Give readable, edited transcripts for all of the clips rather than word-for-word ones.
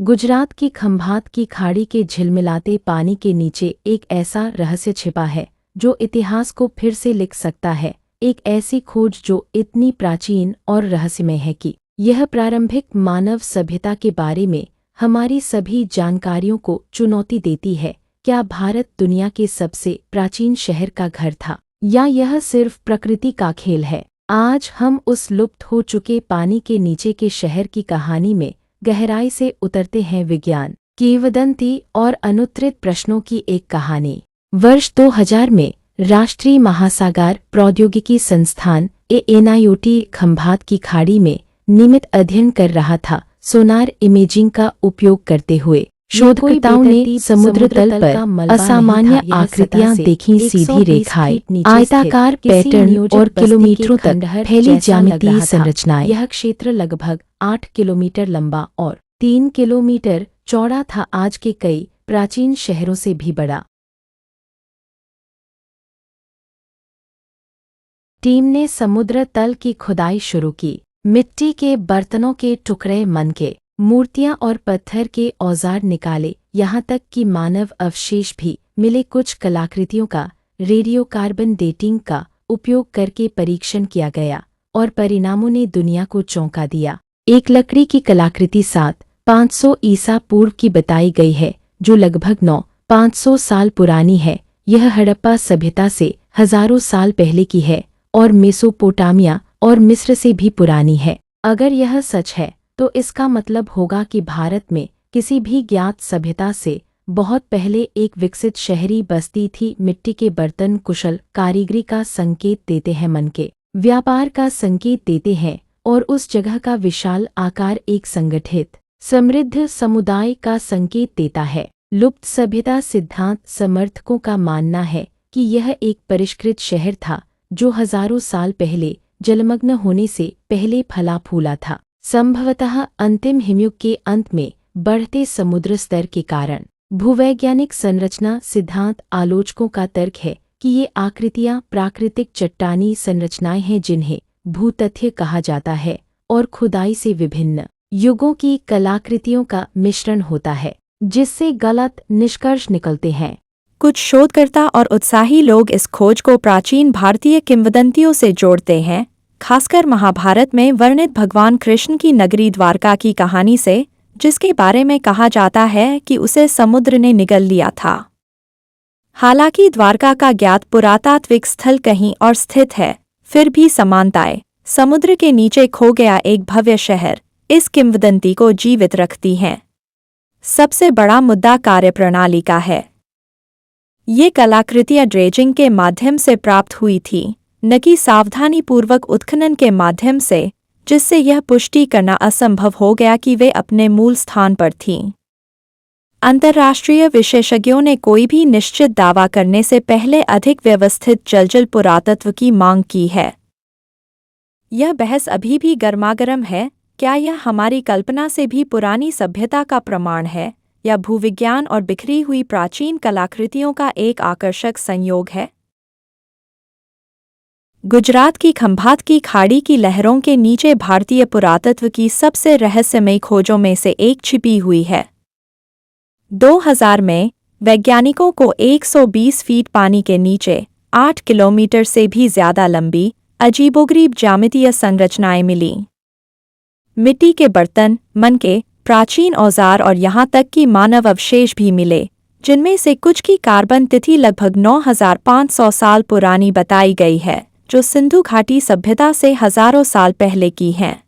गुजरात की खंभात की खाड़ी के झिलमिलाते पानी के नीचे एक ऐसा रहस्य छिपा है जो इतिहास को फिर से लिख सकता है। एक ऐसी खोज जो इतनी प्राचीन और रहस्यमय है कि यह प्रारंभिक मानव सभ्यता के बारे में हमारी सभी जानकारियों को चुनौती देती है। क्या भारत दुनिया के सबसे प्राचीन शहर का घर था, या यह सिर्फ प्रकृति का खेल है? आज हम उस लुप्त हो चुके पानी के नीचे के शहर की कहानी में गहराई से उतरते हैं। विज्ञान, किंवदंती और अनुत्तरित प्रश्नों की एक कहानी। वर्ष 2000 में राष्ट्रीय महासागर प्रौद्योगिकी संस्थान NIOT खंभात की खाड़ी में नियमित अध्ययन कर रहा था। सोनार इमेजिंग का उपयोग करते हुए शोधकर्ताओं ने समुद्र तल पर असामान्य आकृतियां देखीं। सीधी रेखाएं, आयताकार पैटर्न और किलोमीटरों तक फैली ज्यामितीय संरचनाएं। यह क्षेत्र लगभग 8 किलोमीटर लंबा और 3 किलोमीटर चौड़ा था। आज के कई प्राचीन शहरों से भी बड़ा। टीम ने समुद्र तल की खुदाई शुरू की। मिट्टी के बर्तनों के टुकड़े, मनके, मूर्तियां और पत्थर के औजार निकाले, यहाँ तक कि मानव अवशेष भी मिले। कुछ कलाकृतियों का रेडियो कार्बन डेटिंग का उपयोग करके परीक्षण किया गया और परिणामों ने दुनिया को चौंका दिया। एक लकड़ी की कलाकृति 7,500 ईसा पूर्व की बताई गई है, जो लगभग 9,500 साल पुरानी है। यह हड़प्पा सभ्यता से हजारों साल पहले की है और मेसोपोटामिया और मिस्र से भी पुरानी है। अगर यह सच है तो इसका मतलब होगा कि भारत में किसी भी ज्ञात सभ्यता से बहुत पहले एक विकसित शहरी बस्ती थी। मिट्टी के बर्तन कुशल कारीगरी का संकेत देते हैं, मन के व्यापार का संकेत देते हैं, और उस जगह का विशाल आकार एक संगठित समृद्ध समुदाय का संकेत देता है। लुप्त सभ्यता सिद्धांत समर्थकों का मानना है कि यह एक परिष्कृत शहर था जो हजारों साल पहले जलमग्न होने से पहले फला फूला था, संभवतः अंतिम हिमयुग के अंत में बढ़ते समुद्र स्तर के कारण। भूवैज्ञानिक संरचना सिद्धांत आलोचकों का तर्क है कि ये आकृतियां प्राकृतिक चट्टानी संरचनाएं हैं जिन्हें भूतथ्य कहा जाता है और खुदाई से विभिन्न युगों की कलाकृतियों का मिश्रण होता है, जिससे गलत निष्कर्ष निकलते हैं। कुछ शोधकर्ता और उत्साही लोग इस खोज को प्राचीन भारतीय किंवदंतियों से जोड़ते हैं, खासकर महाभारत में वर्णित भगवान कृष्ण की नगरी द्वारका की कहानी से, जिसके बारे में कहा जाता है कि उसे समुद्र ने निगल लिया था। हालांकि द्वारका का ज्ञात पुरातात्विक स्थल कहीं और स्थित है, फिर भी समानताएं समुद्र के नीचे खो गया एक भव्य शहर इस किंवदंती को जीवित रखती हैं। सबसे बड़ा मुद्दा कार्यप्रणाली का है। ये कलाकृतियां ड्रेजिंग के माध्यम से प्राप्त हुई थी, न कि सावधानीपूर्वक उत्खनन के माध्यम से, जिससे यह पुष्टि करना असंभव हो गया कि वे अपने मूल स्थान पर थीं। अंतर्राष्ट्रीय विशेषज्ञों ने कोई भी निश्चित दावा करने से पहले अधिक व्यवस्थित जलजल पुरातत्व की मांग की है। यह बहस अभी भी गर्मागरम है। क्या यह हमारी कल्पना से भी पुरानी सभ्यता का प्रमाण है, या भूविज्ञान और बिखरी हुई प्राचीन कलाकृतियों का एक आकर्षक संयोग है? गुजरात की खंभात की खाड़ी की लहरों के नीचे भारतीय पुरातत्व की सबसे रहस्यमयी खोजों में से एक छिपी हुई है। 2000 में वैज्ञानिकों को 120 फीट पानी के नीचे 8 किलोमीटर से भी ज्यादा लंबी अजीबोगरीब ज्यामितीय संरचनाएं मिलीं। मिट्टी के बर्तन, मनके, प्राचीन औजार और यहाँ तक कि मानव अवशेष भी मिले, जिनमें से कुछ की कार्बन तिथि लगभग 9500 साल पुरानी बताई गई है, जो सिंधु घाटी सभ्यता से हजारों साल पहले की हैं।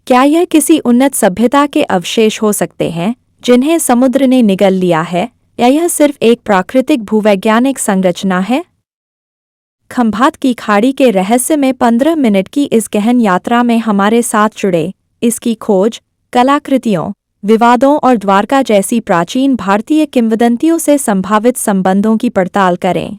क्या यह किसी उन्नत सभ्यता के अवशेष हो सकते हैं जिन्हें समुद्र ने निगल लिया है, या यह सिर्फ एक प्राकृतिक भूवैज्ञानिक संरचना है? खंभात की खाड़ी के रहस्य में 15 मिनट की इस गहन यात्रा में हमारे साथ जुड़े। इसकी खोज, कलाकृतियों, विवादों और द्वारका जैसी प्राचीन भारतीय किंवदंतियों से संभावित संबंधों की पड़ताल करें।